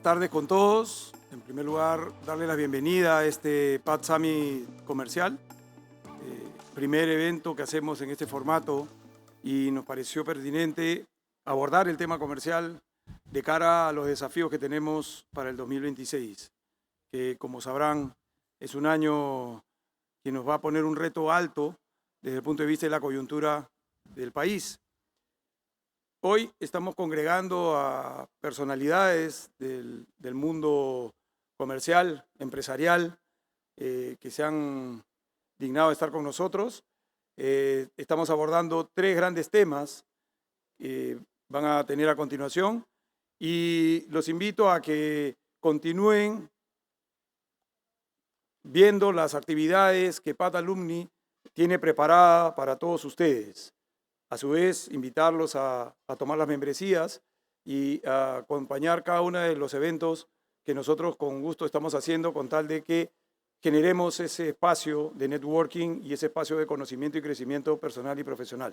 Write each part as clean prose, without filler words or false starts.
tardes con todos. En primer lugar, darle la bienvenida a este PAT Summit comercial, primer evento que hacemos en este formato, y nos pareció pertinente abordar el tema comercial de cara a los desafíos que tenemos para el 2026, que como sabrán es un año que nos va a poner un reto alto desde el punto de vista de la coyuntura del país. Hoy estamos congregando a personalidades del mundo comercial, empresarial, que se han dignado de estar con nosotros. Estamos abordando tres grandes temas que van a tener a continuación y los invito a que continúen viendo las actividades que PAT Alumni tiene preparada para todos ustedes. A su vez, invitarlos a tomar las membresías y a acompañar cada uno de los eventos que nosotros con gusto estamos haciendo con tal de que generemos ese espacio de networking y ese espacio de conocimiento y crecimiento personal y profesional.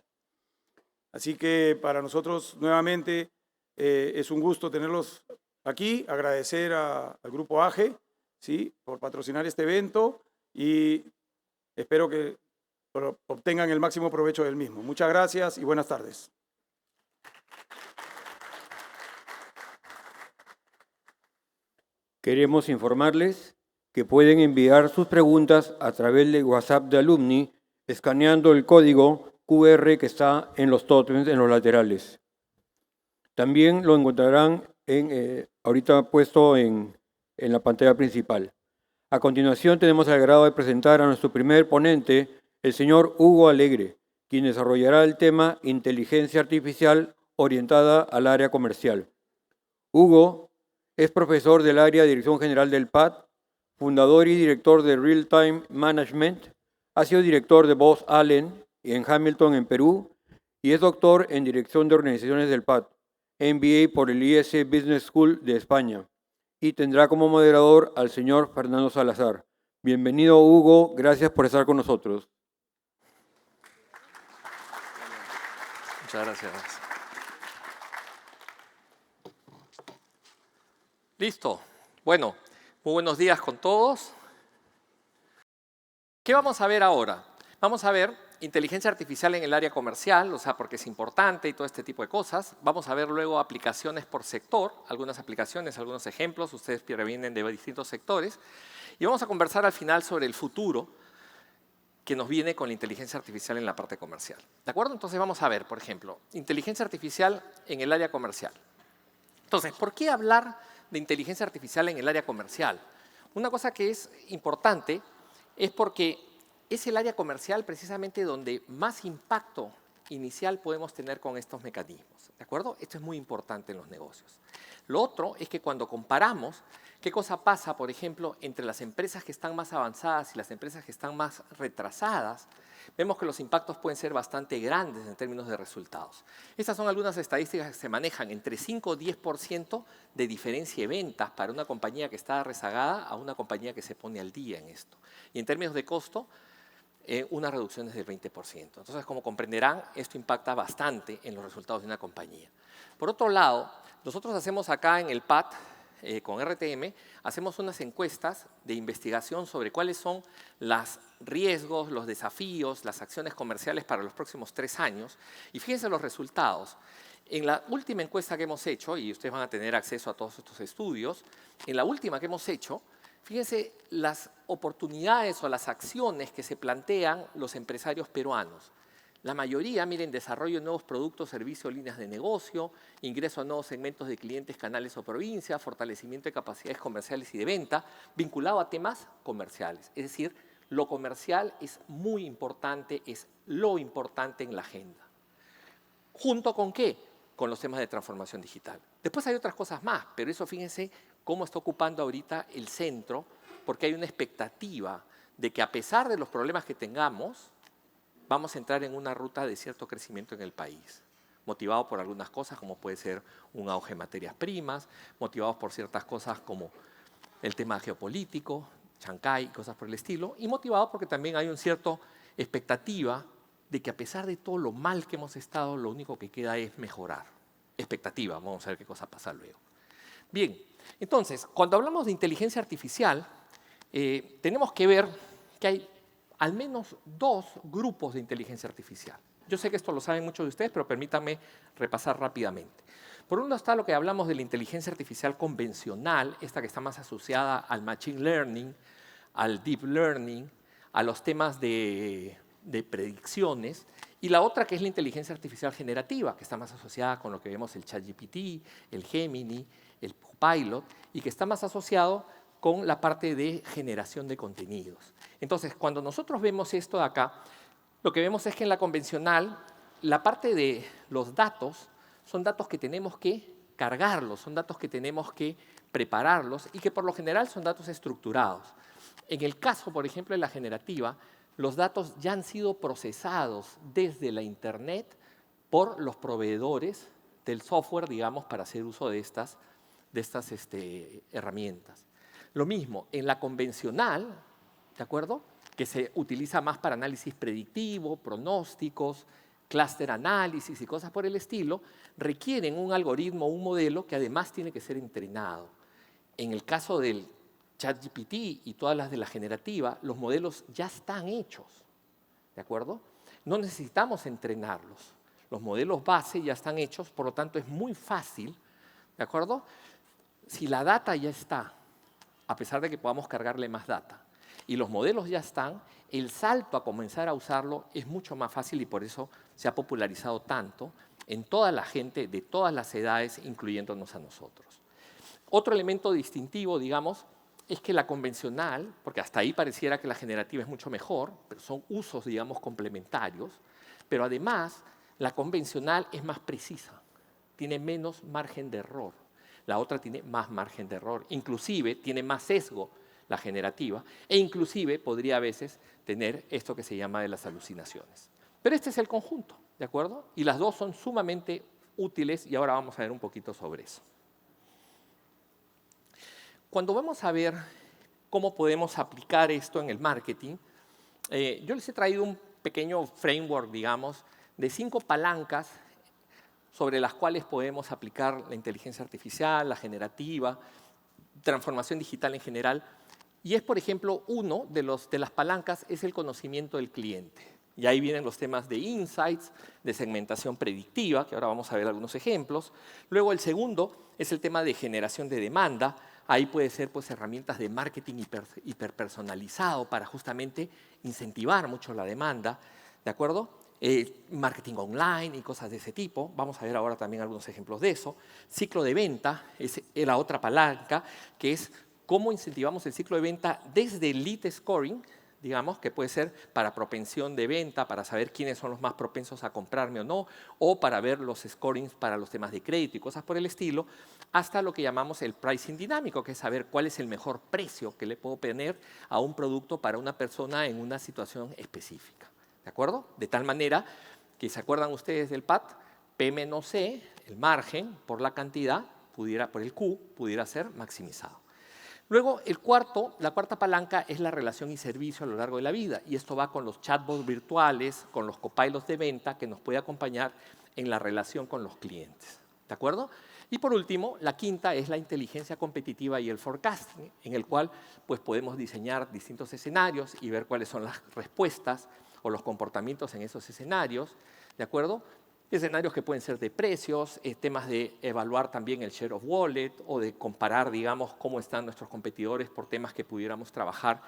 Así que para nosotros nuevamente es un gusto tenerlos aquí, agradecer al Grupo AGE, ¿sí?, por patrocinar este evento y espero que obtengan el máximo provecho del mismo. Muchas gracias y buenas tardes. Queremos informarles que pueden enviar sus preguntas a través de WhatsApp de Alumni escaneando el código QR que está en los tótems en los laterales. También lo encontrarán ahorita puesto en la pantalla principal. A continuación tenemos el agrado de presentar a nuestro primer ponente, el señor Hugo Alegre, quien desarrollará el tema Inteligencia Artificial orientada al área comercial. Hugo es profesor del área de Dirección General del PAT, fundador y director de Real Time Management, ha sido director de Booz Allen en Hamilton, en Perú, y es doctor en Dirección de Organizaciones del PAT, MBA por el IS Business School de España, y tendrá como moderador al señor Fernando Salazar. Bienvenido, Hugo, gracias por estar con nosotros. Muchas gracias. Listo. Bueno, muy buenos días con todos. ¿Qué vamos a ver ahora? Vamos a ver inteligencia artificial en el área comercial, o sea, porque es importante y todo este tipo de cosas. Vamos a ver luego aplicaciones por sector, algunas aplicaciones, algunos ejemplos. Ustedes vienen de distintos sectores. Y vamos a conversar al final sobre el futuro que nos viene con la inteligencia artificial en la parte comercial. ¿De acuerdo? Entonces vamos a ver, por ejemplo, inteligencia artificial en el área comercial. Entonces, ¿por qué hablar de inteligencia artificial en el área comercial? Una cosa que es importante es porque es el área comercial precisamente donde más impacto inicial podemos tener con estos mecanismos. ¿De acuerdo? Esto es muy importante en los negocios. Lo otro es que cuando comparamos qué cosa pasa, por ejemplo, entre las empresas que están más avanzadas y las empresas que están más retrasadas, vemos que los impactos pueden ser bastante grandes en términos de resultados. Estas son algunas estadísticas que se manejan entre 5 o 10% de diferencia de ventas para una compañía que está rezagada a una compañía que se pone al día en esto. Y en términos de costo, una reducción es del 20%. Entonces, como comprenderán, esto impacta bastante en los resultados de una compañía. Por otro lado, nosotros hacemos acá en el PAT, con RTM, hacemos unas encuestas de investigación sobre cuáles son los riesgos, los desafíos, las acciones comerciales para los próximos 3 años. Y fíjense los resultados. En la última encuesta que hemos hecho, y ustedes van a tener acceso a todos estos estudios, en la última que hemos hecho, fíjense las oportunidades o las acciones que se plantean los empresarios peruanos. La mayoría, miren, desarrollo de nuevos productos, servicios, líneas de negocio, ingreso a nuevos segmentos de clientes, canales o provincias, fortalecimiento de capacidades comerciales y de venta, vinculado a temas comerciales. Es decir, lo comercial es muy importante, es lo importante en la agenda. ¿Junto con qué? Con los temas de transformación digital. Después hay otras cosas más, pero eso fíjense cómo está ocupando ahorita el centro, porque hay una expectativa de que a pesar de los problemas que tengamos, vamos a entrar en una ruta de cierto crecimiento en el país, motivado por algunas cosas como puede ser un auge de materias primas, motivados por ciertas cosas como el tema geopolítico, Chancay, cosas por el estilo, y motivados porque también hay una cierta expectativa de que a pesar de todo lo mal que hemos estado, lo único que queda es mejorar. Expectativa, vamos a ver qué cosa pasa luego. Bien, entonces, cuando hablamos de inteligencia artificial, tenemos que ver que hay al menos dos grupos de inteligencia artificial. Yo sé que esto lo saben muchos de ustedes, pero permítanme repasar rápidamente. Por un lado está lo que hablamos de la inteligencia artificial convencional, esta que está más asociada al machine learning, al deep learning, a los temas de predicciones, y la otra que es la inteligencia artificial generativa, que está más asociada con lo que vemos el ChatGPT, el Gemini, el Copilot, y que está más asociado con la parte de generación de contenidos. Entonces, cuando nosotros vemos esto de acá, lo que vemos es que en la convencional, la parte de los datos son datos que tenemos que cargarlos, son datos que tenemos que prepararlos y que por lo general son datos estructurados. En el caso, por ejemplo, de la generativa, los datos ya han sido procesados desde la Internet por los proveedores del software, digamos, para hacer uso de estas herramientas. Lo mismo, en la convencional, ¿de acuerdo?, que se utiliza más para análisis predictivo, pronósticos, clúster análisis y cosas por el estilo, requieren un algoritmo, un modelo que además tiene que ser entrenado. En el caso del ChatGPT y todas las de la generativa, los modelos ya están hechos, ¿de acuerdo? No necesitamos entrenarlos. Los modelos base ya están hechos, por lo tanto es muy fácil, ¿de acuerdo? Si la data ya está, a pesar de que podamos cargarle más data, y los modelos ya están, el salto a comenzar a usarlo es mucho más fácil y por eso se ha popularizado tanto en toda la gente de todas las edades, incluyéndonos a nosotros. Otro elemento distintivo, digamos, es que la convencional, porque hasta ahí pareciera que la generativa es mucho mejor, pero son usos, digamos, complementarios, pero además la convencional es más precisa, tiene menos margen de error. La otra tiene más margen de error, inclusive tiene más sesgo la generativa, e inclusive podría a veces tener esto que se llama de las alucinaciones. Pero este es el conjunto, ¿de acuerdo? Y las dos son sumamente útiles y ahora vamos a ver un poquito sobre eso. Cuando vamos a ver cómo podemos aplicar esto en el marketing, yo les he traído un pequeño framework, digamos, de 5 palancas sobre las cuales podemos aplicar la inteligencia artificial, la generativa, transformación digital en general. Y es, por ejemplo, uno de las palancas es el conocimiento del cliente. Y ahí vienen los temas de insights, de segmentación predictiva, que ahora vamos a ver algunos ejemplos. Luego el segundo es el tema de generación de demanda. Ahí puede ser pues, herramientas de marketing hiperpersonalizado para justamente incentivar mucho la demanda, ¿de acuerdo? Marketing online y cosas de ese tipo. Vamos a ver ahora también algunos ejemplos de eso. Ciclo de venta es la otra palanca, que es cómo incentivamos el ciclo de venta desde el lead scoring, digamos, que puede ser para propensión de venta, para saber quiénes son los más propensos a comprarme o no, o para ver los scorings para los temas de crédito y cosas por el estilo, hasta lo que llamamos el pricing dinámico, que es saber cuál es el mejor precio que le puedo poner a un producto para una persona en una situación específica. ¿De acuerdo? De tal manera que, ¿se acuerdan ustedes del PAT? P menos C, el margen por la cantidad, por el Q, pudiera ser maximizado. Luego, la cuarta palanca es la relación y servicio a lo largo de la vida. Y esto va con los chatbots virtuales, con los copilots de venta que nos puede acompañar en la relación con los clientes. ¿De acuerdo? Y por último, la quinta es la inteligencia competitiva y el forecasting, en el cual pues, podemos diseñar distintos escenarios y ver cuáles son las respuestas o los comportamientos en esos escenarios. ¿De acuerdo? Escenarios que pueden ser de precios, temas de evaluar también el share of wallet o de comparar, digamos, cómo están nuestros competidores por temas que pudiéramos trabajar,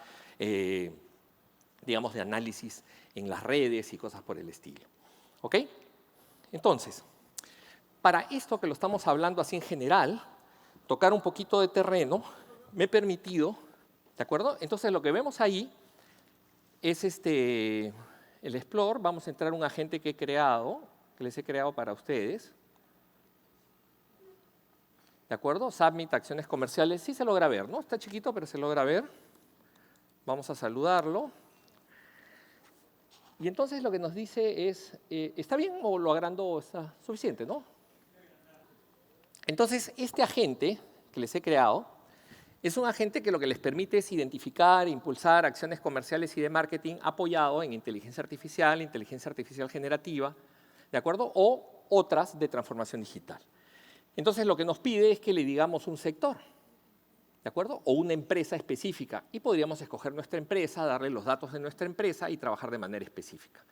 digamos, de análisis en las redes y cosas por el estilo. ¿Ok? Entonces, para esto que lo estamos hablando así en general, tocar un poquito de terreno, me he permitido, ¿de acuerdo? Entonces, lo que vemos ahí es el Explore. Vamos a entrar a un agente que he creado, que les he creado para ustedes. ¿De acuerdo? Submit, acciones comerciales. Sí se logra ver, ¿no? Está chiquito, pero se logra ver. Vamos a saludarlo. Y entonces lo que nos dice es, ¿está bien o lo agrando o está suficiente, no? Entonces, este agente que les he creado es un agente que lo que les permite es identificar e impulsar acciones comerciales y de marketing apoyado en inteligencia artificial generativa, ¿de acuerdo? O otras de transformación digital. Entonces, lo que nos pide es que le digamos un sector, ¿de acuerdo? O una empresa específica. Y podríamos escoger nuestra empresa, darle los datos de nuestra empresa y trabajar de manera específica.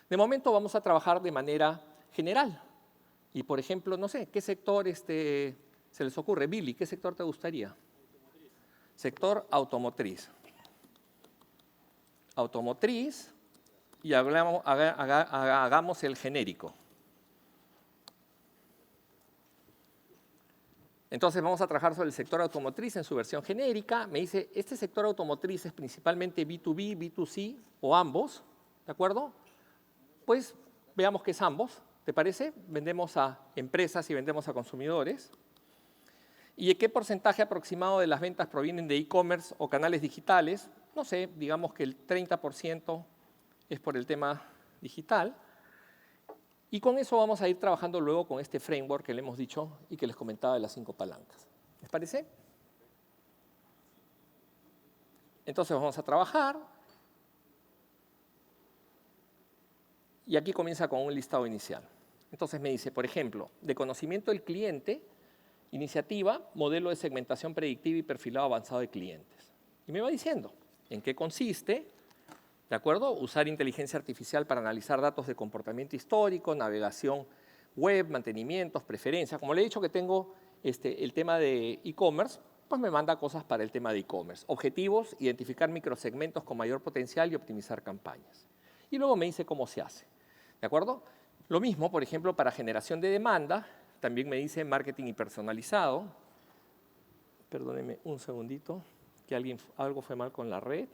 De momento vamos a trabajar de manera general. Y, por ejemplo, no sé, ¿qué sector se les ocurre? Billy, ¿qué sector te gustaría? Sector automotriz. Automotriz, y hagamos el genérico. Entonces vamos a trabajar sobre el sector automotriz en su versión genérica. Me dice, este sector automotriz es principalmente B2B, B2C o ambos, ¿de acuerdo? Pues veamos que es ambos, ¿te parece? Vendemos a empresas y vendemos a consumidores. ¿Y qué porcentaje aproximado de las ventas provienen de e-commerce o canales digitales? No sé, digamos que el 30% es por el tema digital. Y con eso vamos a ir trabajando luego con este framework que le hemos dicho y que les comentaba de las 5 palancas. ¿Les parece? Entonces vamos a trabajar. Y aquí comienza con un listado inicial. Entonces me dice, por ejemplo, de conocimiento del cliente, iniciativa, modelo de segmentación predictiva y perfilado avanzado de clientes. Y me va diciendo en qué consiste, ¿de acuerdo? Usar inteligencia artificial para analizar datos de comportamiento histórico, navegación web, mantenimientos, preferencias. Como le he dicho que tengo el tema de e-commerce, pues me manda cosas para el tema de e-commerce. Objetivos, identificar microsegmentos con mayor potencial y optimizar campañas. Y luego me dice cómo se hace, ¿de acuerdo? Lo mismo, por ejemplo, para generación de demanda, también me dice marketing y personalizado. Perdónenme un segundito, que algo fue mal con la red.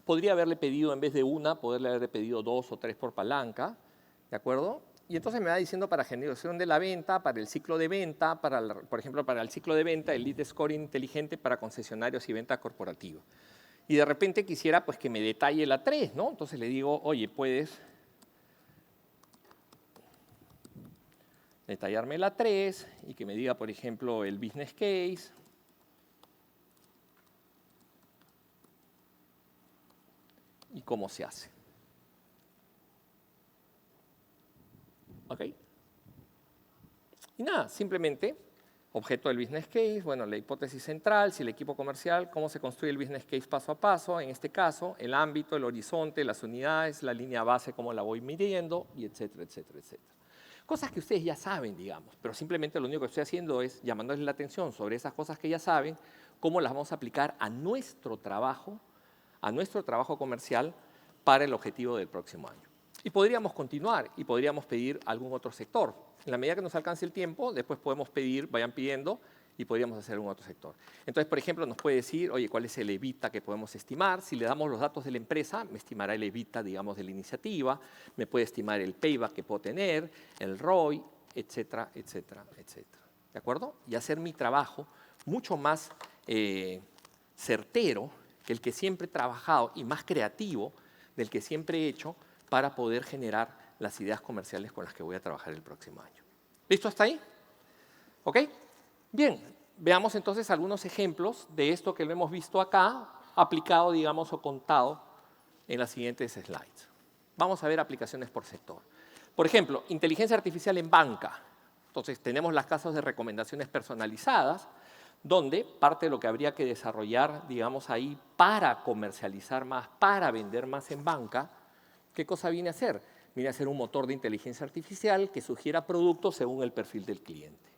Podría haberle pedido, en vez de una, poderle haberle pedido 2 o 3 por palanca, ¿de acuerdo? Y entonces me va diciendo para generación de la venta, para el ciclo de venta, por ejemplo, para el ciclo de venta, el lead scoring inteligente para concesionarios y venta corporativa. Y de repente quisiera pues, que me detalle la 3, ¿no? Entonces le digo, oye, ¿puedes detallarme la 3 y que me diga, por ejemplo, el business case? Y cómo se hace. ¿Ok? Y nada, simplemente, objeto del business case, bueno, la hipótesis central, si el equipo comercial, cómo se construye el business case paso a paso, en este caso, el ámbito, el horizonte, las unidades, la línea base, cómo la voy midiendo, y etcétera, etcétera, etcétera. Cosas que ustedes ya saben, digamos, pero simplemente lo único que estoy haciendo es llamándoles la atención sobre esas cosas que ya saben, cómo las vamos a aplicar a nuestro trabajo comercial para el objetivo del próximo año. Y podríamos continuar y podríamos pedir algún otro sector. En la medida que nos alcance el tiempo, después podemos pedir, vayan pidiendo, y podríamos hacer algún otro sector. Entonces, por ejemplo, nos puede decir, oye, ¿cuál es el EBITDA que podemos estimar? Si le damos los datos de la empresa, me estimará el EBITDA, digamos, de la iniciativa, me puede estimar el payback que puedo tener, el ROI, etcétera, etcétera, etcétera. ¿De acuerdo? Y hacer mi trabajo mucho más certero que el que siempre he trabajado y más creativo del que siempre he hecho para poder generar las ideas comerciales con las que voy a trabajar el próximo año. ¿Listo hasta ahí? ¿Ok? Bien, veamos entonces algunos ejemplos de esto que lo hemos visto acá, aplicado, digamos, o contado en las siguientes slides. Vamos a ver aplicaciones por sector. Por ejemplo, inteligencia artificial en banca. Entonces, tenemos las casas de recomendaciones personalizadas, donde parte de lo que habría que desarrollar, digamos, ahí para comercializar más, para vender más en banca, ¿qué cosa viene a hacer? Viene a ser un motor de inteligencia artificial que sugiera productos según el perfil del cliente.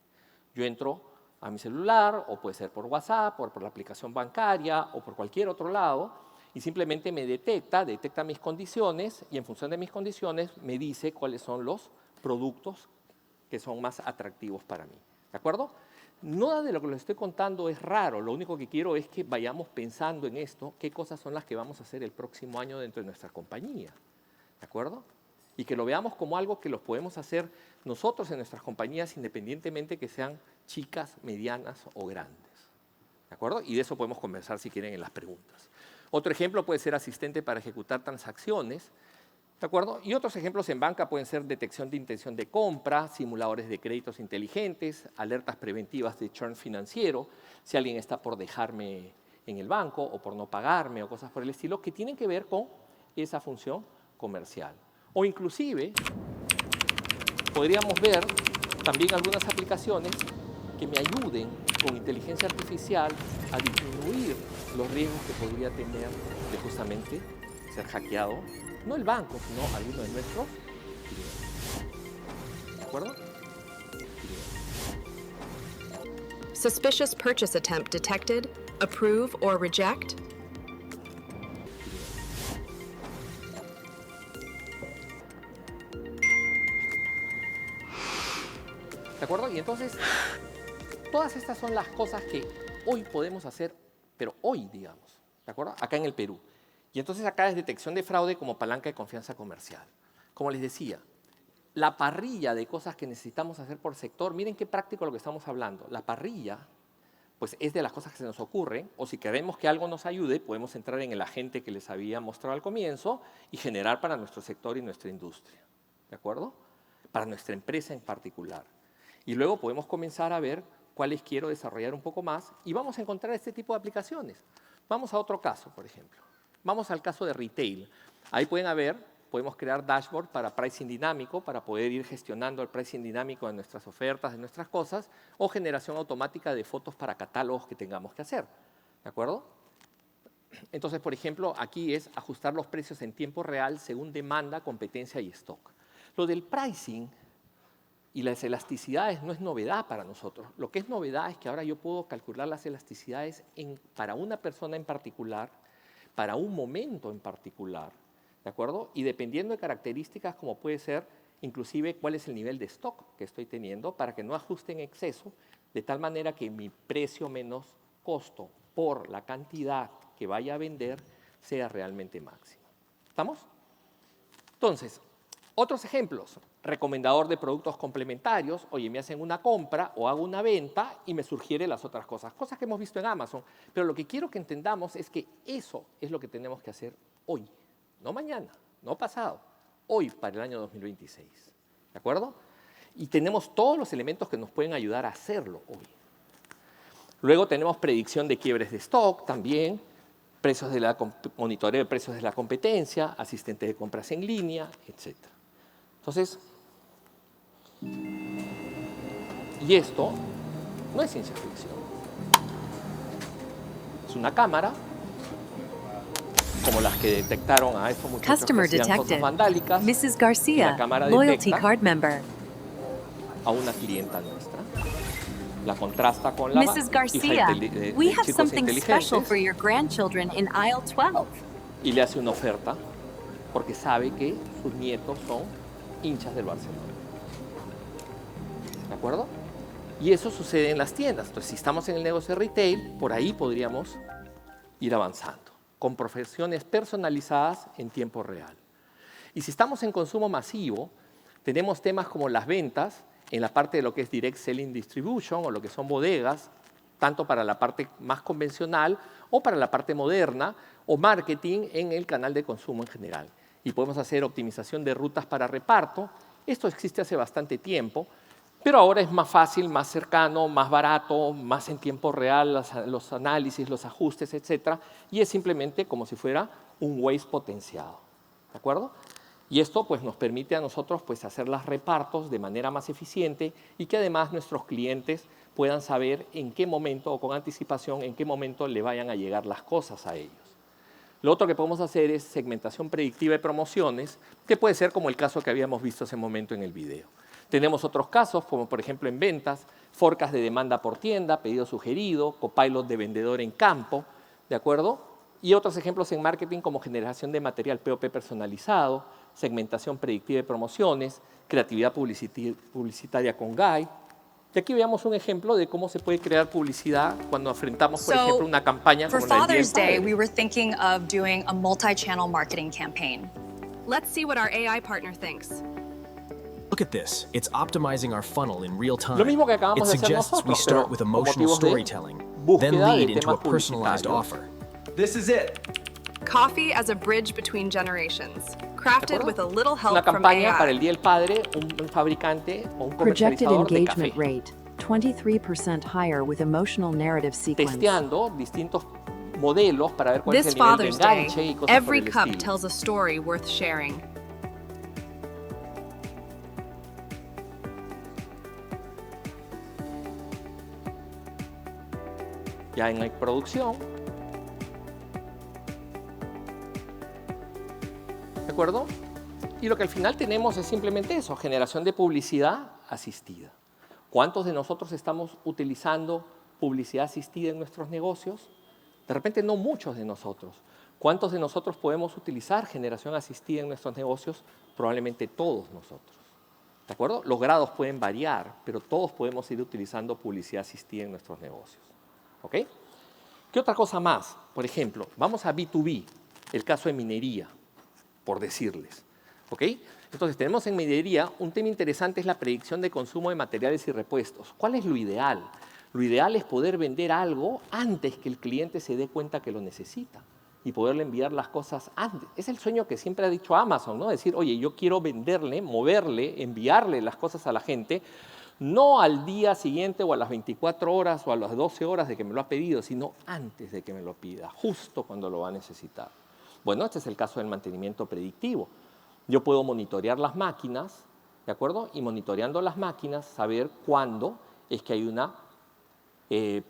Yo entro a mi celular, o puede ser por WhatsApp, o por la aplicación bancaria, o por cualquier otro lado, y simplemente me detecta mis condiciones, y en función de mis condiciones me dice cuáles son los productos que son más atractivos para mí. ¿De acuerdo? Nada de lo que les estoy contando es raro, lo único que quiero es que vayamos pensando en esto, qué cosas son las que vamos a hacer el próximo año dentro de nuestra compañía, ¿de acuerdo? Y que lo veamos como algo que los podemos hacer nosotros en nuestras compañías independientemente que sean chicas, medianas o grandes, ¿de acuerdo? Y de eso podemos conversar si quieren en las preguntas. Otro ejemplo puede ser asistente para ejecutar transacciones, ¿de acuerdo? Y otros ejemplos en banca pueden ser detección de intención de compra, simuladores de créditos inteligentes, alertas preventivas de churn financiero, si alguien está por dejarme en el banco o por no pagarme o cosas por el estilo que tienen que ver con esa función comercial. O inclusive podríamos ver también algunas aplicaciones que me ayuden con inteligencia artificial a disminuir los riesgos que podría tener de justamente ser hackeado, no el banco, sino alguno de nuestros clientes. ¿De acuerdo? Suspicious purchase attempt detected. Approve or reject. ¿De acuerdo? Y entonces, todas estas son las cosas que hoy podemos hacer, pero hoy, digamos, ¿de acuerdo? Acá en el Perú. Y entonces acá es detección de fraude como palanca de confianza comercial. Como les decía, la parrilla de cosas que necesitamos hacer por sector, miren qué práctico lo que estamos hablando. La parrilla, pues es de las cosas que se nos ocurren, o si queremos que algo nos ayude, podemos entrar en el agente que les había mostrado al comienzo y generar para nuestro sector y nuestra industria, ¿de acuerdo? Para nuestra empresa en particular. Y luego podemos comenzar a ver cuáles quiero desarrollar un poco más y vamos a encontrar este tipo de aplicaciones. Vamos a otro caso, por ejemplo. Vamos al caso de retail. Ahí podemos crear dashboard para pricing dinámico, para poder ir gestionando el pricing dinámico de nuestras ofertas, de nuestras cosas, o generación automática de fotos para catálogos que tengamos que hacer. ¿De acuerdo? Entonces, por ejemplo, aquí es ajustar los precios en tiempo real según demanda, competencia y stock. Lo del pricing y las elasticidades no es novedad para nosotros. Lo que es novedad es que ahora yo puedo calcular las elasticidades para una persona en particular, para un momento en particular, ¿de acuerdo? Y dependiendo de características como puede ser, inclusive cuál es el nivel de stock que estoy teniendo para que no ajuste en exceso, de tal manera que mi precio menos costo por la cantidad que vaya a vender sea realmente máximo. ¿Estamos? Entonces, otros ejemplos. Recomendador de productos complementarios. Oye, me hacen una compra o hago una venta y me sugiere las otras cosas. Cosas que hemos visto en Amazon. Pero lo que quiero que entendamos es que eso es lo que tenemos que hacer hoy. No mañana, no pasado. Hoy para el año 2026. ¿De acuerdo? Y tenemos todos los elementos que nos pueden ayudar a hacerlo hoy. Luego tenemos predicción de quiebres de stock también. Monitoreo de precios de la competencia, asistente de compras en línea, etc. Entonces, y esto no es ciencia ficción. Es una cámara, como las que detectaron a estos muchachos Customer que hacían detected. cosas vandálicas. Mrs. La Garcia, cámara loyalty detecta card member. a una clienta nuestra. La contrasta con la Mrs. Garcia, we have chicos something special inteligentes for your grandchildren in aisle 12. y le hace una oferta porque sabe que sus nietos son hinchas del Barcelona. ¿De acuerdo? Y eso sucede en las tiendas. Entonces, si estamos en el negocio de retail, por ahí podríamos ir avanzando, con profesiones personalizadas en tiempo real. Y si estamos en consumo masivo, tenemos temas como las ventas, en la parte de lo que es Direct Selling Distribution o lo que son bodegas, tanto para la parte más convencional o para la parte moderna, o marketing en el canal de consumo en general. Y podemos hacer optimización de rutas para reparto. Esto existe hace bastante tiempo, pero ahora es más fácil, más cercano, más barato, más en tiempo real, los análisis, los ajustes, etc. Y es simplemente como si fuera un Waze potenciado. ¿De acuerdo? Y esto pues, nos permite a nosotros pues, hacer los repartos de manera más eficiente y que además nuestros clientes puedan saber en qué momento o con anticipación en qué momento le vayan a llegar las cosas a ellos. Lo otro que podemos hacer es segmentación predictiva de promociones, que puede ser como el caso que habíamos visto hace un momento en el video. Tenemos otros casos, como por ejemplo en ventas, forecast de demanda por tienda, pedido sugerido, copilot de vendedor en campo, ¿de acuerdo? Y otros ejemplos en marketing como generación de material POP personalizado, segmentación predictiva de promociones, creatividad publicitaria con Guy. Y aquí veamos un ejemplo de cómo se puede crear publicidad cuando enfrentamos, por ejemplo, una campaña For como la del Día del Father's Day, Padre. we were thinking of doing a multi-channel marketing campaign. Let's see what our AI partner thinks. Look at this. It's optimizing our funnel in real time. Lo mismo que acabamos It de hacer suggests we nosotros, start pero with por emotional motivos de storytelling, búsqueda then de lead into a temas personalized publicitarios. offer. This is it. Coffee as a bridge between generations. Crafted ¿De with a acuerdo? little Es una help from campaña para el AI. Día del Padre, un fabricante o un Projected comercializador de engagement café, rate 23% higher with emotional narrative sequence. testeando distintos modelos para ver cuál es This el nivel de Father's Day, enganche y cosas por every el cup estilo. tells a story worth sharing. Ya en la producción. ¿De acuerdo? Y lo que al final tenemos es simplemente eso, generación de publicidad asistida. ¿Cuántos de nosotros estamos utilizando publicidad asistida en nuestros negocios? De repente no muchos de nosotros. ¿Cuántos de nosotros podemos utilizar generación asistida en nuestros negocios? Probablemente todos nosotros. ¿De acuerdo? Los grados pueden variar, pero todos podemos ir utilizando publicidad asistida en nuestros negocios. ¿Ok? ¿Qué otra cosa más? Por ejemplo, vamos a B2B, el caso de minería, por decirles. ¿Ok? Entonces, tenemos en minería un tema interesante, es la predicción de consumo de materiales y repuestos. ¿Cuál es lo ideal? Lo ideal es poder vender algo antes que el cliente se dé cuenta que lo necesita y poderle enviar las cosas antes. Es el sueño que siempre ha dicho Amazon, ¿no? Decir, oye, yo quiero venderle, moverle, enviarle las cosas a la gente, no al día siguiente o a las 24 horas o a las 12 horas de que me lo ha pedido, sino antes de que me lo pida, justo cuando lo va a necesitar. Bueno, este es el caso del mantenimiento predictivo. Yo puedo monitorear las máquinas, ¿de acuerdo? Y monitoreando las máquinas, saber cuándo es que hay una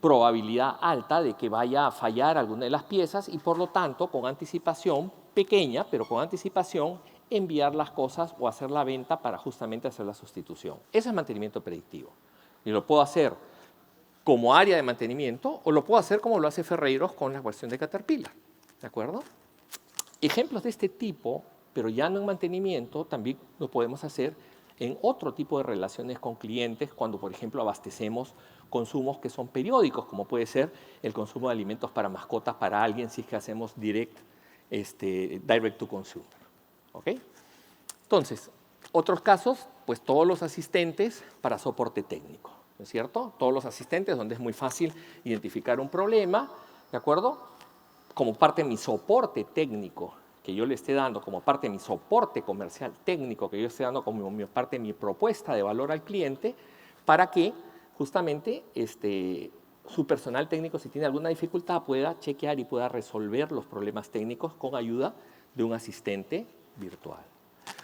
probabilidad alta de que vaya a fallar alguna de las piezas y, por lo tanto, con anticipación, pequeña, pero con anticipación, enviar las cosas o hacer la venta para justamente hacer la sustitución. Eso es mantenimiento predictivo. Y lo puedo hacer como área de mantenimiento o lo puedo hacer como lo hace Ferreiros con la cuestión de Caterpillar. ¿De acuerdo? Ejemplos de este tipo, pero ya no en mantenimiento, también lo podemos hacer en otro tipo de relaciones con clientes cuando, por ejemplo, abastecemos consumos que son periódicos, como puede ser el consumo de alimentos para mascotas para alguien si es que hacemos direct to consumer. ¿Ok? Entonces, otros casos, pues todos los asistentes para soporte técnico, ¿no es cierto? Todos los asistentes donde es muy fácil identificar un problema, ¿de acuerdo? Como parte de mi soporte técnico que yo le esté dando, como parte de mi soporte comercial técnico que yo esté dando, como parte de mi propuesta de valor al cliente, para que justamente su personal técnico, si tiene alguna dificultad, pueda chequear y pueda resolver los problemas técnicos con ayuda de un asistente virtual.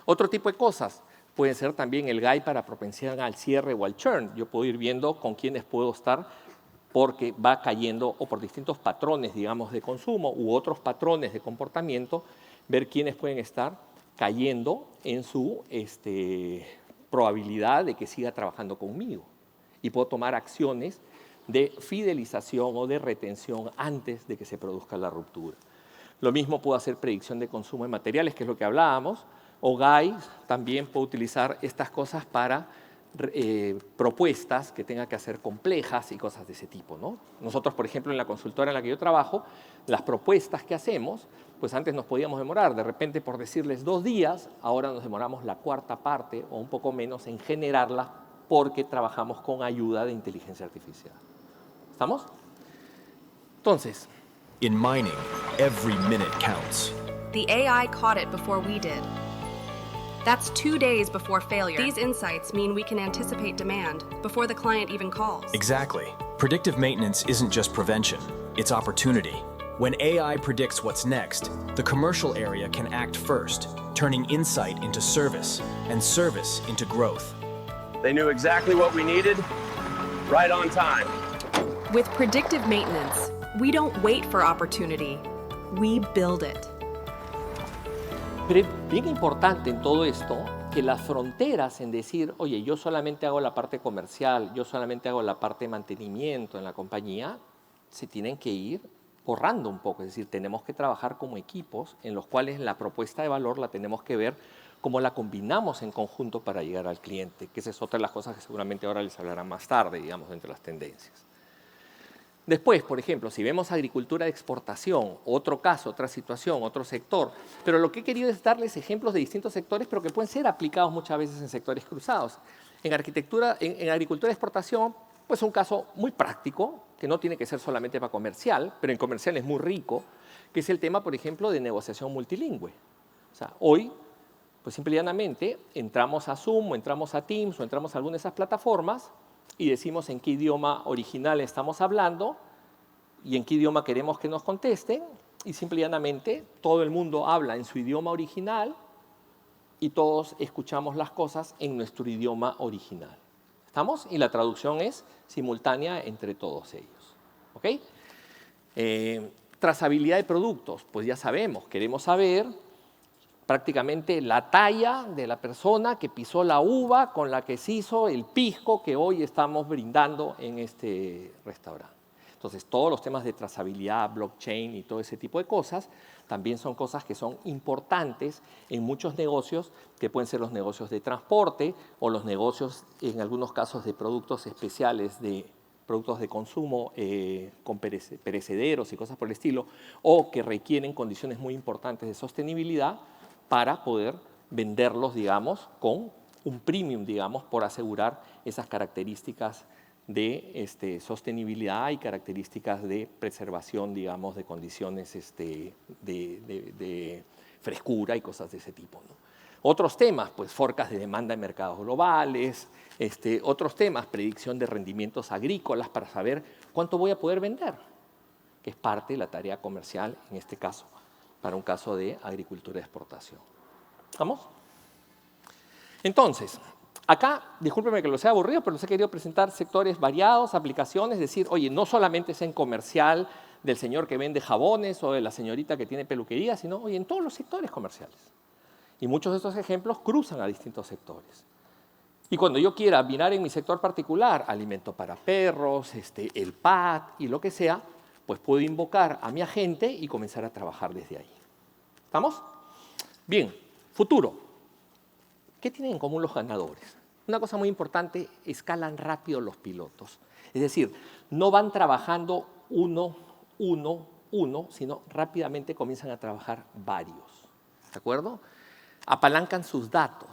Otro tipo de cosas pueden ser también el guide para propensión al cierre o al churn. Yo puedo ir viendo con quiénes puedo estar porque va cayendo o por distintos patrones, digamos, de consumo u otros patrones de comportamiento, ver quiénes pueden estar cayendo en su probabilidad de que siga trabajando conmigo. Y puedo tomar acciones de fidelización o de retención antes de que se produzca la ruptura. Lo mismo puedo hacer predicción de consumo de materiales, que es lo que hablábamos, o GAI también puedo utilizar estas cosas para propuestas que tenga que hacer complejas y cosas de ese tipo, ¿no? Nosotros, por ejemplo, en la consultora en la que yo trabajo, las propuestas que hacemos, pues antes nos podíamos demorar, de repente por decirles 2 días, ahora nos demoramos la 1/4 parte o un poco menos en generarlas porque trabajamos con ayuda de inteligencia artificial. ¿Estamos? Entonces, In mining, every minute counts. The AI caught it before we did. That's 2 days before failure. These insights mean we can anticipate demand before the client even calls. Exactly. Predictive maintenance isn't just prevention, it's opportunity. When AI predicts what's next, the commercial area can act first, turning insight into service and service into growth. They knew exactly what we needed, right on time. With predictive maintenance, we don't wait for opportunity, we build it. pero es bien importante en todo esto que las fronteras en decir, oye, yo solamente hago la parte comercial, yo solamente hago la parte de mantenimiento en la compañía, se tienen que ir borrando un poco. Es decir, tenemos que trabajar como equipos en los cuales la propuesta de valor la tenemos que ver cómo la combinamos en conjunto para llegar al cliente, que esa es otra de las cosas que seguramente ahora les hablarán más tarde, digamos, entre las tendencias. Después, por ejemplo, si vemos agricultura de exportación, otro caso, otra situación, otro sector, pero lo que he querido es darles ejemplos de distintos sectores, pero que pueden ser aplicados muchas veces en sectores cruzados. En agricultura de exportación, pues un caso muy práctico, que no tiene que ser solamente para comercial, pero en comercial es muy rico, que es el tema, por ejemplo, de negociación multilingüe. O sea, hoy, pues simple y llanamente, entramos a Zoom, o entramos a Teams, o entramos a alguna de esas plataformas, y decimos en qué idioma original estamos hablando, y en qué idioma queremos que nos contesten, y simple y llanamente todo el mundo habla en su idioma original y todos escuchamos las cosas en nuestro idioma original. ¿Estamos? Y la traducción es simultánea entre todos ellos. ¿Ok? Trazabilidad de productos, pues ya sabemos, queremos saber prácticamente la talla de la persona que pisó la uva con la que se hizo el pisco que hoy estamos brindando en este restaurante. Entonces, todos los temas de trazabilidad, blockchain y todo ese tipo de cosas también son cosas que son importantes en muchos negocios, que pueden ser los negocios de transporte o los negocios, en algunos casos, de productos especiales, de productos de consumo con perecederos y cosas por el estilo, o que requieren condiciones muy importantes de sostenibilidad para poder venderlos, digamos, con un premium, digamos, por asegurar esas características de sostenibilidad y características de preservación, digamos, de condiciones de frescura y cosas de ese tipo, ¿no? Otros temas, pues forecast de demanda en mercados globales, otros temas, predicción de rendimientos agrícolas para saber cuánto voy a poder vender, que es parte de la tarea comercial, en este caso, para un caso de agricultura de exportación. ¿Estamos? Entonces, acá, discúlpenme que los sea aburrido, pero les he querido presentar sectores variados, aplicaciones, decir, oye, no solamente es en comercial del señor que vende jabones o de la señorita que tiene peluquería, sino, oye, en todos los sectores comerciales. Y muchos de estos ejemplos cruzan a distintos sectores. Y cuando yo quiera mirar en mi sector particular, alimento para perros, el PAT y lo que sea, pues puedo invocar a mi agente y comenzar a trabajar desde ahí. ¿Estamos? Bien, futuro. ¿Qué tienen en común los ganadores? Una cosa muy importante, escalan rápido los pilotos. Es decir, no van trabajando uno, sino rápidamente comienzan a trabajar varios. ¿De acuerdo? Apalancan sus datos.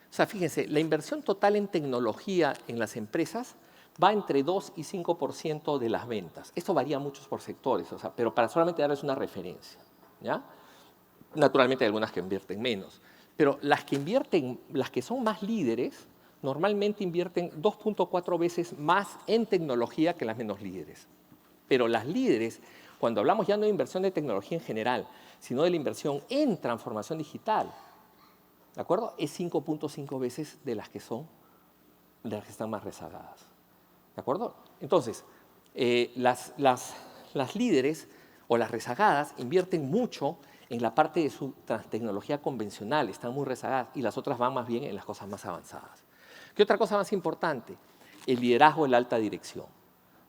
O sea, fíjense, la inversión total en tecnología en las empresas va entre 2 y 5% de las ventas. Esto varía mucho por sectores, o sea, pero para solamente darles una referencia, ¿ya? Naturalmente hay algunas que invierten menos, pero las que son más líderes, normalmente invierten 2.4 veces más en tecnología que las menos líderes. Pero las líderes, cuando hablamos ya no de inversión de tecnología en general, sino de la inversión en transformación digital, ¿de acuerdo? Es 5.5 veces de las que están más rezagadas. ¿De acuerdo? Entonces, las líderes o las rezagadas invierten mucho en la parte de su tecnología convencional, están muy rezagadas, y las otras van más bien en las cosas más avanzadas. ¿Qué otra cosa más importante? El liderazgo de la alta dirección.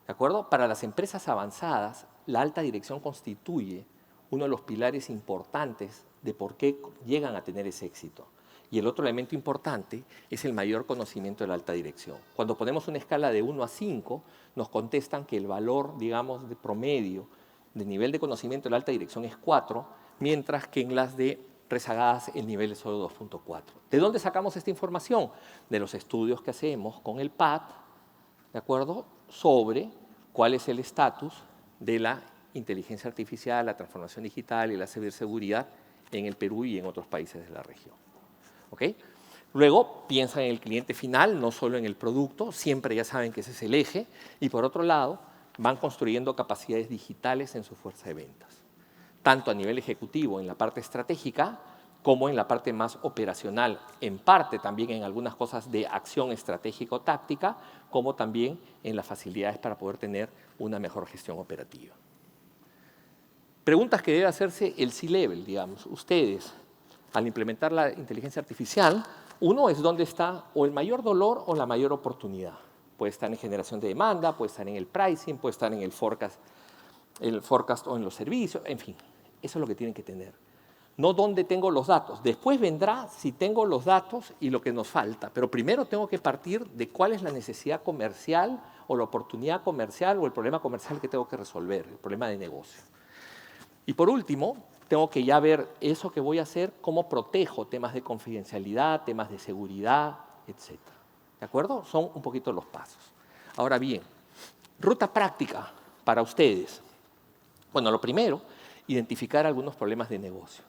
¿De acuerdo? Para las empresas avanzadas, la alta dirección constituye uno de los pilares importantes de por qué llegan a tener ese éxito. Y el otro elemento importante es el mayor conocimiento de la alta dirección. Cuando ponemos una escala de 1 a 5, nos contestan que el valor, digamos, de promedio de nivel de conocimiento de la alta dirección es 4, mientras que en las de rezagadas el nivel es solo 2.4. ¿De dónde sacamos esta información? De los estudios que hacemos con el PAT, ¿de acuerdo?, sobre cuál es el estatus de la inteligencia artificial, la transformación digital y la ciberseguridad en el Perú y en otros países de la región. ¿Okay? Luego piensan en el cliente final, no solo en el producto, siempre ya saben que ese es el eje, y por otro lado van construyendo capacidades digitales en su fuerza de ventas, tanto a nivel ejecutivo en la parte estratégica como en la parte más operacional, en parte también en algunas cosas de acción estratégico-táctica, como también en las facilidades para poder tener una mejor gestión operativa. Preguntas que debe hacerse el C-Level, digamos, ustedes, al implementar la inteligencia artificial. Uno es dónde está o el mayor dolor o la mayor oportunidad. Puede estar en generación de demanda, puede estar en el pricing, puede estar en el forecast o en los servicios, en fin, eso es lo que tienen que tener. No dónde tengo los datos. Después vendrá si tengo los datos y lo que nos falta, pero primero tengo que partir de cuál es la necesidad comercial o la oportunidad comercial o el problema comercial que tengo que resolver, el problema de negocio. Y por último, tengo que ya ver eso que voy a hacer, cómo protejo temas de confidencialidad, temas de seguridad, etc. ¿De acuerdo? Son un poquito los pasos. Ahora bien, ruta práctica para ustedes. Bueno, lo primero, identificar algunos problemas de negocio.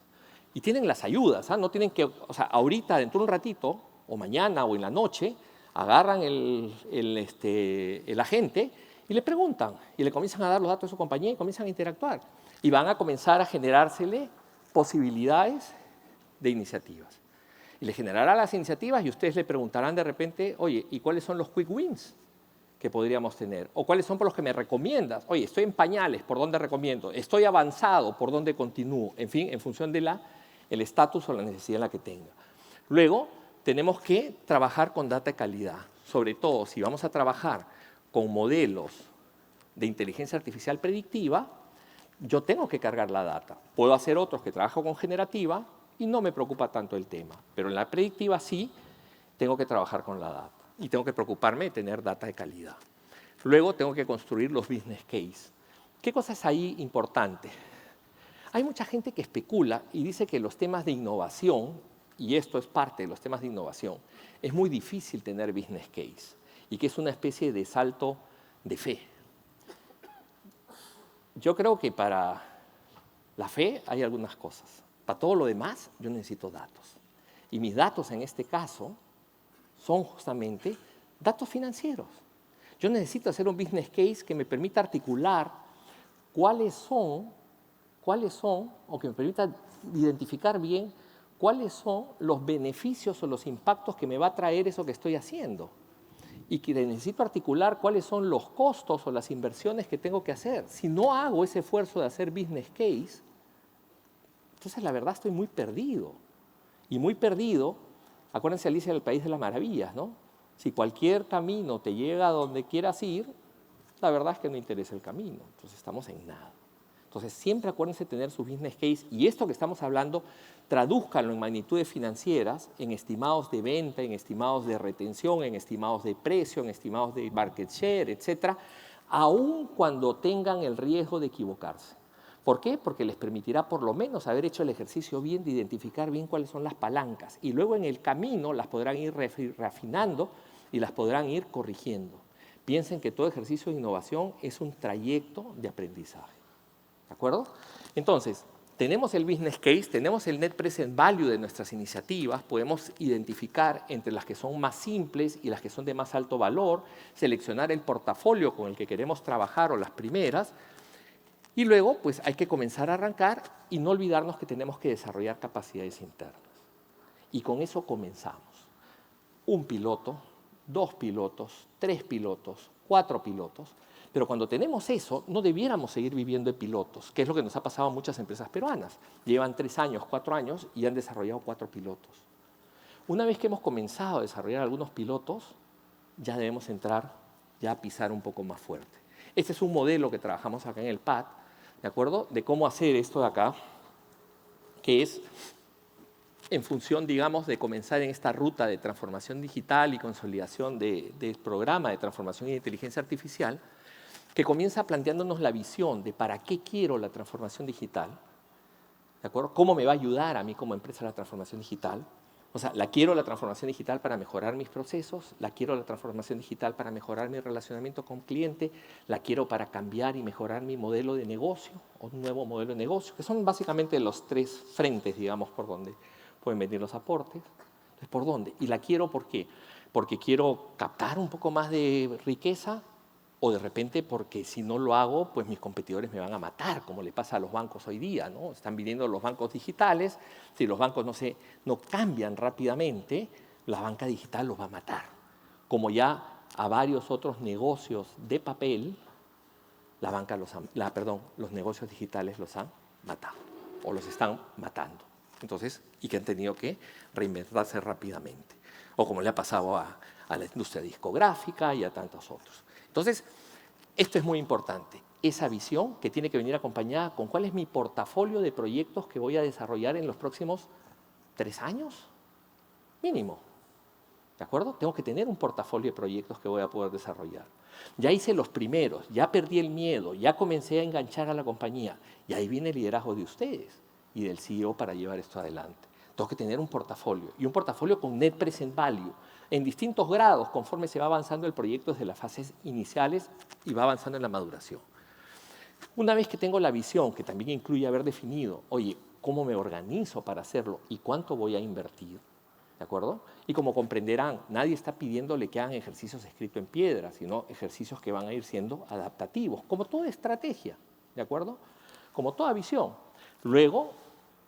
Y tienen las ayudas, ¿ah? No tienen que, o sea, ahorita, dentro de un ratito, o mañana o en la noche, agarran el agente Y le preguntan, y le comienzan a dar los datos de su compañía y comienzan a interactuar. Y van a comenzar a generársele posibilidades de iniciativas. Y le generará las iniciativas y ustedes le preguntarán de repente, oye, ¿y cuáles son los quick wins que podríamos tener? ¿O cuáles son por los que me recomiendas? Oye, estoy en pañales, ¿por dónde recomiendo? Estoy avanzado, ¿por dónde continúo? En fin, en función de el estatus o la necesidad en la que tenga. Luego, tenemos que trabajar con data de calidad. Sobre todo, si vamos a trabajar con modelos de inteligencia artificial predictiva, yo tengo que cargar la data. Puedo hacer otros que trabajo con generativa y no me preocupa tanto el tema. Pero en la predictiva sí tengo que trabajar con la data y tengo que preocuparme de tener data de calidad. Luego tengo que construir los business case. ¿Qué cosa es ahí importante? Hay mucha gente que especula y dice que los temas de innovación, y esto es parte de los temas de innovación, es muy difícil tener business case y que es una especie de salto de fe. Yo creo que para la fe hay algunas cosas. Para todo lo demás, yo necesito datos. Y mis datos en este caso son justamente datos financieros. Yo necesito hacer un business case que me permita articular cuáles son, o que me permita identificar bien cuáles son los beneficios o los impactos que me va a traer eso que estoy haciendo. Y que necesito articular cuáles son los costos o las inversiones que tengo que hacer. Si no hago ese esfuerzo de hacer business case, entonces la verdad estoy muy perdido. Y muy perdido, acuérdense Alicia del País de las Maravillas, ¿no? Si cualquier camino te llega a donde quieras ir, la verdad es que no interesa el camino. Entonces estamos en nada. Entonces siempre acuérdense de tener su business case y esto que estamos hablando, tradúzcanlo en magnitudes financieras, en estimados de venta, en estimados de retención, en estimados de precio, en estimados de market share, etcétera, aun cuando tengan el riesgo de equivocarse. ¿Por qué? Porque les permitirá por lo menos haber hecho el ejercicio bien de identificar bien cuáles son las palancas y luego en el camino las podrán ir refinando y las podrán ir corrigiendo. Piensen que todo ejercicio de innovación es un trayecto de aprendizaje. ¿De acuerdo? Entonces, tenemos el business case, tenemos el net present value de nuestras iniciativas, podemos identificar entre las que son más simples y las que son de más alto valor, seleccionar el portafolio con el que queremos trabajar o las primeras, y luego pues hay que comenzar a arrancar y no olvidarnos que tenemos que desarrollar capacidades internas. Y con eso comenzamos. Un piloto, 2 pilotos, 3 pilotos, 4 pilotos. Pero cuando tenemos eso, no debiéramos seguir viviendo de pilotos, que es lo que nos ha pasado a muchas empresas peruanas. Llevan 3 años, 4 años y han desarrollado 4 pilotos. Una vez que hemos comenzado a desarrollar algunos pilotos, ya debemos entrar ya a pisar un poco más fuerte. Este es un modelo que trabajamos acá en el PAD, ¿de acuerdo? De cómo hacer esto de acá, que es en función, digamos, de comenzar en esta ruta de transformación digital y consolidación del programa de transformación y inteligencia artificial, que comienza planteándonos la visión de para qué quiero la transformación digital, ¿de acuerdo? ¿Cómo me va a ayudar a mí como empresa la transformación digital? O sea, la quiero la transformación digital para mejorar mis procesos, la quiero la transformación digital para mejorar mi relacionamiento con cliente, la quiero para cambiar y mejorar mi modelo de negocio, o un nuevo modelo de negocio, que son básicamente los 3 frentes, digamos, por donde pueden venir los aportes. Entonces, ¿por dónde? Y la quiero ¿por qué? Porque quiero captar un poco más de riqueza, o de repente porque si no lo hago, pues mis competidores me van a matar, como le pasa a los bancos hoy día, ¿no? Están viniendo los bancos digitales, si los bancos no cambian rápidamente, la banca digital los va a matar. Como ya a varios otros negocios de papel, los negocios digitales los han matado o los están matando. Entonces, y que han tenido que reinventarse rápidamente. O como le ha pasado a la industria discográfica y a tantos otros. Entonces, esto es muy importante, esa visión que tiene que venir acompañada con cuál es mi portafolio de proyectos que voy a desarrollar en los próximos 3 años, mínimo. ¿De acuerdo? Tengo que tener un portafolio de proyectos que voy a poder desarrollar. Ya hice los primeros, ya perdí el miedo, ya comencé a enganchar a la compañía y ahí viene el liderazgo de ustedes y del CEO para llevar esto adelante. Tengo que tener un portafolio y un portafolio con net present value en distintos grados conforme se va avanzando el proyecto desde las fases iniciales y va avanzando en la maduración. Una vez que tengo la visión, que también incluye haber definido, oye, ¿cómo me organizo para hacerlo y cuánto voy a invertir? ¿de acuerdo? Y como comprenderán, nadie está pidiéndole que hagan ejercicios escritos en piedra, sino ejercicios que van a ir siendo adaptativos, como toda estrategia, ¿de acuerdo? Como toda visión. Luego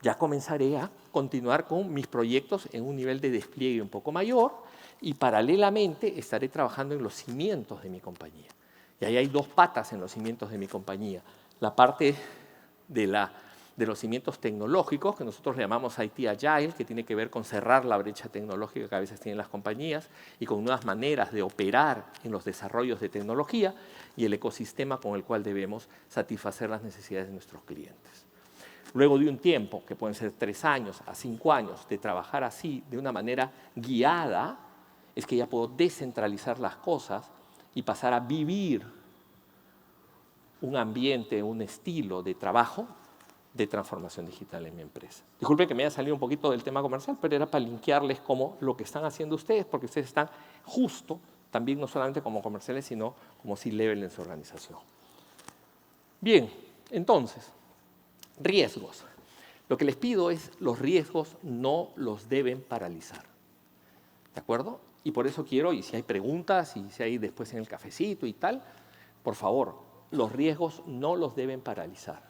ya comenzaré a continuar con mis proyectos en un nivel de despliegue un poco mayor y paralelamente estaré trabajando en los cimientos de mi compañía. Y ahí hay dos patas en los cimientos de mi compañía. La parte de los cimientos tecnológicos, que nosotros le llamamos IT Agile, que tiene que ver con cerrar la brecha tecnológica que a veces tienen las compañías y con nuevas maneras de operar en los desarrollos de tecnología y el ecosistema con el cual debemos satisfacer las necesidades de nuestros clientes. Luego de un tiempo, que pueden ser 3 años a 5 años, de trabajar así de una manera guiada, es que ya puedo descentralizar las cosas y pasar a vivir un ambiente, un estilo de trabajo de transformación digital en mi empresa. Disculpen que me haya salido un poquito del tema comercial, pero era para linkearles como lo que están haciendo ustedes, porque ustedes están justo, también no solamente como comerciales, sino como C-level en su organización. Bien, entonces, riesgos. Lo que les pido es, los riesgos no los deben paralizar. ¿De acuerdo? Y por eso quiero, y si hay preguntas, y si hay después en el cafecito y tal, por favor, los riesgos no los deben paralizar.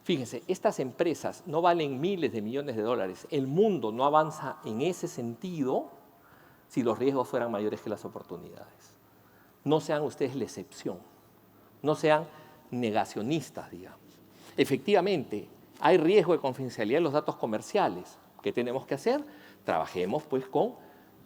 Fíjense, estas empresas no valen miles de millones de dólares. El mundo no avanza en ese sentido si los riesgos fueran mayores que las oportunidades. No sean ustedes la excepción. No sean negacionistas, digamos. Efectivamente, hay riesgo de confidencialidad en los datos comerciales. ¿Qué tenemos que hacer? Trabajemos pues con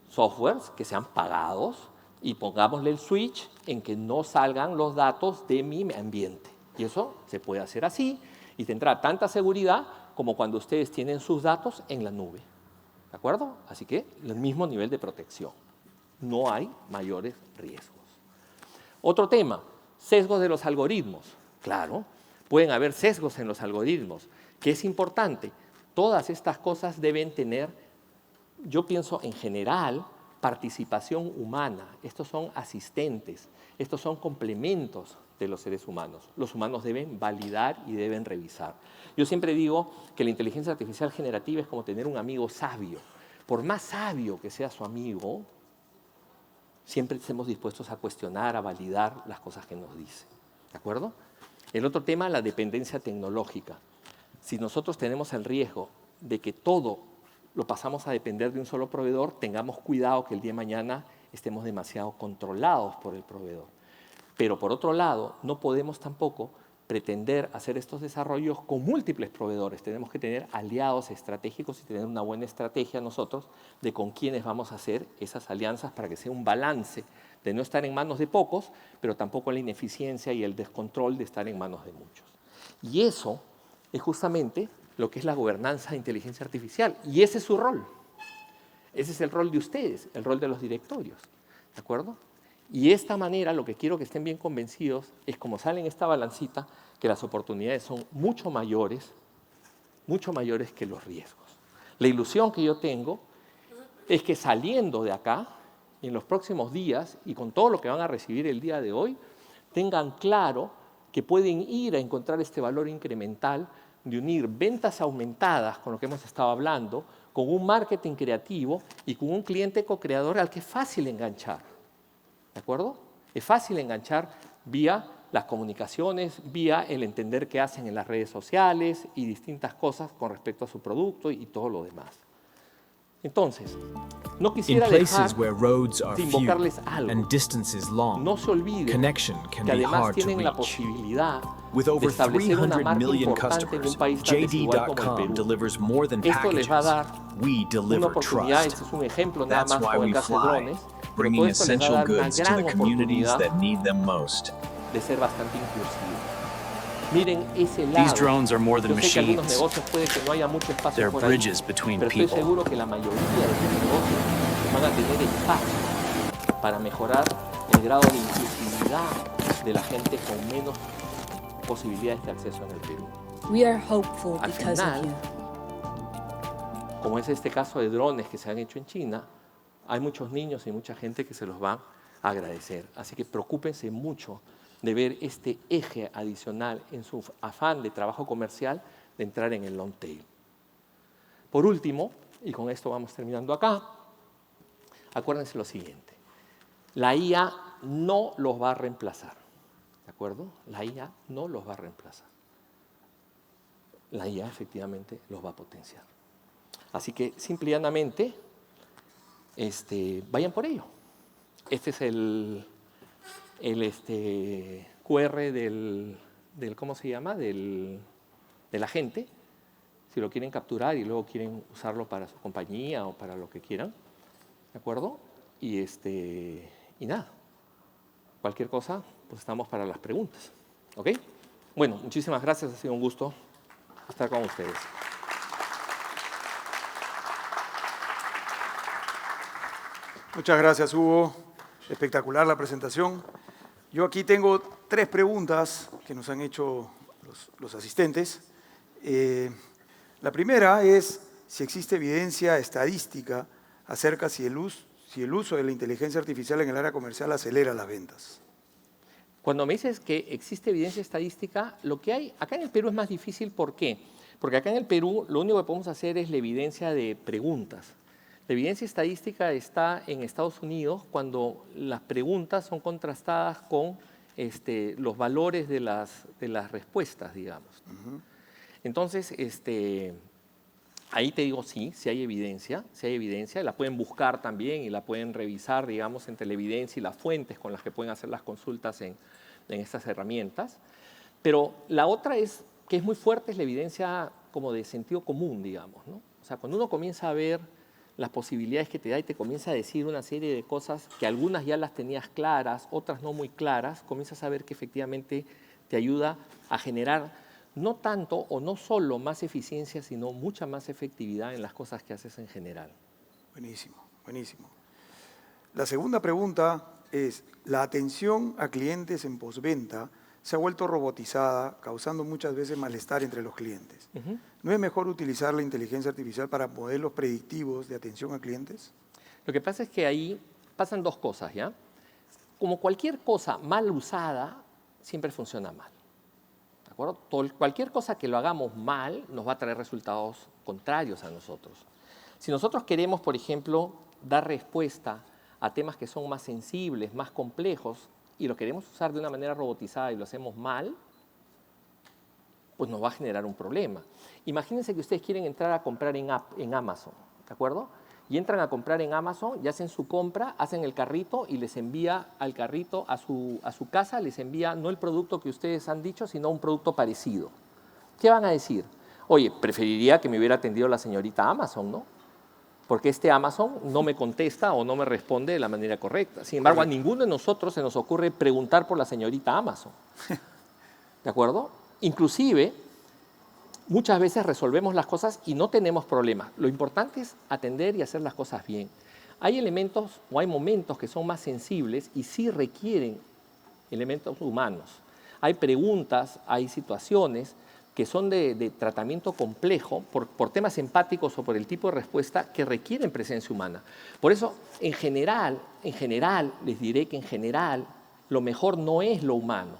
softwares que sean pagados y pongámosle el switch en que no salgan los datos de mi ambiente. Y eso se puede hacer así y tendrá tanta seguridad como cuando ustedes tienen sus datos en la nube. ¿De acuerdo? Así que el mismo nivel de protección. No hay mayores riesgos. Otro tema, sesgos de los algoritmos. Claro, pueden haber sesgos en los algoritmos. ¿Qué es importante? Todas estas cosas deben tener, yo pienso en general, participación humana. Estos son asistentes, estos son complementos de los seres humanos. Los humanos deben validar y deben revisar. Yo siempre digo que la inteligencia artificial generativa es como tener un amigo sabio. Por más sabio que sea su amigo, siempre estemos dispuestos a cuestionar, a validar las cosas que nos dice. ¿De acuerdo? El otro tema, la dependencia tecnológica. Si nosotros tenemos el riesgo de que todo lo pasamos a depender de un solo proveedor, tengamos cuidado que el día de mañana estemos demasiado controlados por el proveedor. Pero por otro lado, no podemos tampoco pretender hacer estos desarrollos con múltiples proveedores. Tenemos que tener aliados estratégicos y tener una buena estrategia nosotros de con quiénes vamos a hacer esas alianzas para que sea un balance de no estar en manos de pocos, pero tampoco la ineficiencia y el descontrol de estar en manos de muchos. Y eso es justamente lo que es la gobernanza de inteligencia artificial. Y ese es su rol. Ese es el rol de ustedes, el rol de los directorios. ¿De acuerdo? Y de esta manera, lo que quiero que estén bien convencidos es, como sale en esta balancita, que las oportunidades son mucho mayores que los riesgos. La ilusión que yo tengo es que saliendo de acá, en los próximos días, y con todo lo que van a recibir el día de hoy, tengan claro que pueden ir a encontrar este valor incremental de unir ventas aumentadas, con lo que hemos estado hablando, con un marketing creativo y con un cliente co-creador al que es fácil enganchar. ¿De acuerdo? Es fácil enganchar vía las comunicaciones, vía el entender qué hacen en las redes sociales y distintas cosas con respecto a su producto y todo lo demás. Entonces, no In quisiera dejar places where roads are de few invocarles algo. and distances long, No se olviden connection can que be además hard to tienen la reach. posibilidad With de over establecer una 300 marca million importante en customers, un país tan desigual como el JD.com Perú. delivers more than Esto les va a packages. dar We una deliver oportunidad, trust. este es un ejemplo nada That's más why con el we caso de fly, drones, pero todo bringing esto les va a essential dar una goods to gran the communities oportunidad that need them most. de ser bastante inclusivos. Miren ese lado. These drones are more than Yo sé que algunos machines. negocios puede que no haya mucho espacio They're por ahí, bridges between pero estoy people. seguro que la mayoría de los negocios van a tener espacio para mejorar el grado de inclusividad de la gente con menos posibilidades de acceso en el Perú. We are hopeful Al because of final, you. como es este caso de drones que se han hecho en China, hay muchos niños y mucha gente que se los va a agradecer. Así que preocúpense mucho de ver este eje adicional en su afán de trabajo comercial de entrar en el long tail. Por último, y con esto vamos terminando acá, acuérdense lo siguiente. La IA no los va a reemplazar. ¿De acuerdo? La IA no los va a reemplazar. La IA efectivamente los va a potenciar. Así que simple y llanamente, vayan por ello. Este es el QR del ¿cómo se llama? Del agente. Si lo quieren capturar y luego quieren usarlo para su compañía o para lo que quieran. ¿De acuerdo? Y nada. Cualquier cosa, pues estamos para las preguntas. ¿Ok? Bueno, muchísimas gracias. Ha sido un gusto estar con ustedes. Muchas gracias, Hugo. Espectacular la presentación. Yo aquí tengo 3 preguntas que nos han hecho los asistentes. La primera es si existe evidencia estadística acerca si el uso de la inteligencia artificial en el área comercial acelera las ventas. Cuando me dices que existe evidencia estadística, lo que hay acá en el Perú es más difícil. ¿Por qué? Porque acá en el Perú lo único que podemos hacer es la evidencia de preguntas. La evidencia estadística está en Estados Unidos cuando las preguntas son contrastadas con los valores de las respuestas, digamos. Entonces, ahí te digo sí hay evidencia, la pueden buscar también y la pueden revisar, digamos, entre la evidencia y las fuentes con las que pueden hacer las consultas en estas herramientas. Pero la otra es que es muy fuerte, es la evidencia como de sentido común, digamos, ¿no? O sea, cuando uno comienza a ver las posibilidades que te da y te comienza a decir una serie de cosas que algunas ya las tenías claras, otras no muy claras, comienzas a ver que efectivamente te ayuda a generar no tanto o no solo más eficiencia, sino mucha más efectividad en las cosas que haces en general. Buenísimo, buenísimo. La segunda pregunta es, la atención a clientes en postventa se ha vuelto robotizada, causando muchas veces malestar entre los clientes. ¿No es mejor utilizar la inteligencia artificial para modelos predictivos de atención a clientes? Lo que pasa es que ahí pasan 2 cosas, ¿ya? Como cualquier cosa mal usada, siempre funciona mal. ¿De acuerdo? Cualquier cosa que lo hagamos mal nos va a traer resultados contrarios a nosotros. Si nosotros queremos, por ejemplo, dar respuesta a temas que son más sensibles, más complejos, y lo queremos usar de una manera robotizada y lo hacemos mal, pues nos va a generar un problema. Imagínense que ustedes quieren entrar a comprar en Amazon, ¿de acuerdo? Y entran a comprar en Amazon y hacen su compra, hacen el carrito y les envía al carrito a su casa, les envía no el producto que ustedes han dicho, sino un producto parecido. ¿Qué van a decir? Oye, preferiría que me hubiera atendido la señorita Amazon, ¿no? Porque Amazon no me contesta o no me responde de la manera correcta. Sin embargo, a ninguno de nosotros se nos ocurre preguntar por la señorita Amazon. ¿De acuerdo? Inclusive, muchas veces resolvemos las cosas y no tenemos problemas. Lo importante es atender y hacer las cosas bien. Hay elementos o hay momentos que son más sensibles y sí requieren elementos humanos. Hay preguntas, hay situaciones que son de tratamiento complejo por temas empáticos o por el tipo de respuesta que requieren presencia humana. Por eso, en general, les diré que en general lo mejor no es lo humano,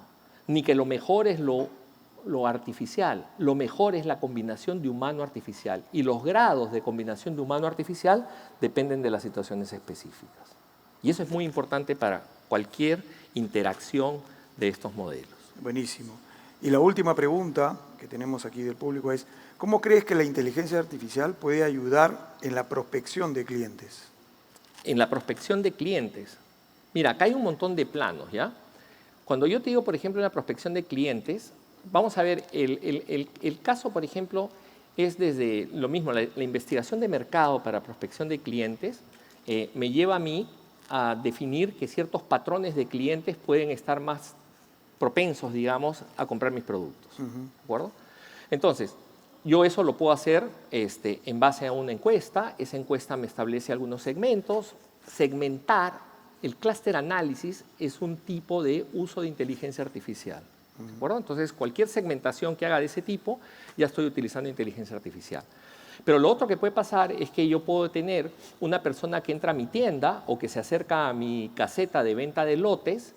ni que lo mejor es lo artificial. Lo mejor es la combinación de humano-artificial. Y los grados de combinación de humano-artificial dependen de las situaciones específicas. Y eso es muy importante para cualquier interacción de estos modelos. Buenísimo. Y la última pregunta que tenemos aquí del público es, ¿cómo crees que la inteligencia artificial puede ayudar en la prospección de clientes? En la prospección de clientes. Mira, acá hay un montón de planos, ¿ya? Cuando yo te digo, por ejemplo, una prospección de clientes, vamos a ver, el caso, por ejemplo, es desde lo mismo, la investigación de mercado para prospección de clientes me lleva a mí a definir que ciertos patrones de clientes pueden estar más propensos, digamos, a comprar mis productos. ¿De acuerdo? Entonces, yo eso lo puedo hacer en base a una encuesta. Esa encuesta me establece algunos segmentos. Segmentar, el cluster análisis es un tipo de uso de inteligencia artificial. ¿De acuerdo? Entonces, cualquier segmentación que haga de ese tipo, ya estoy utilizando inteligencia artificial. Pero lo otro que puede pasar es que yo puedo tener una persona que entra a mi tienda o que se acerca a mi caseta de venta de lotes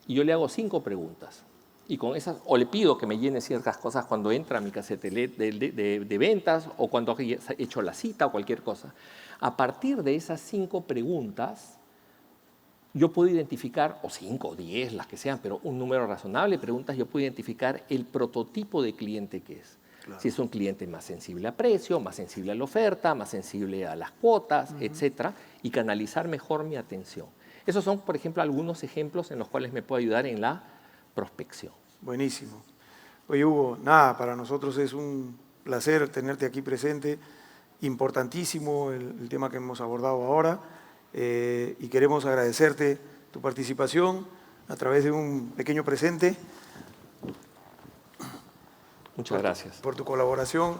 y yo le hago 5 preguntas. Y con esas, o le pido que me llene ciertas cosas cuando entra a mi caseta de ventas o cuando he hecho la cita o cualquier cosa. A partir de esas 5 preguntas, yo puedo identificar, o 5 o 10, las que sean, pero un número razonable de preguntas, yo puedo identificar el prototipo de cliente que es. Claro. Si es un cliente más sensible a precio, más sensible a la oferta, más sensible a las cuotas, etcétera, y canalizar mejor mi atención. Esos son, por ejemplo, algunos ejemplos en los cuales me puede ayudar en la prospección. Buenísimo. Oye, Hugo, nada, para nosotros es un placer tenerte aquí presente. Importantísimo el tema que hemos abordado ahora y queremos agradecerte tu participación a través de un pequeño presente. Muchas gracias. Por tu colaboración.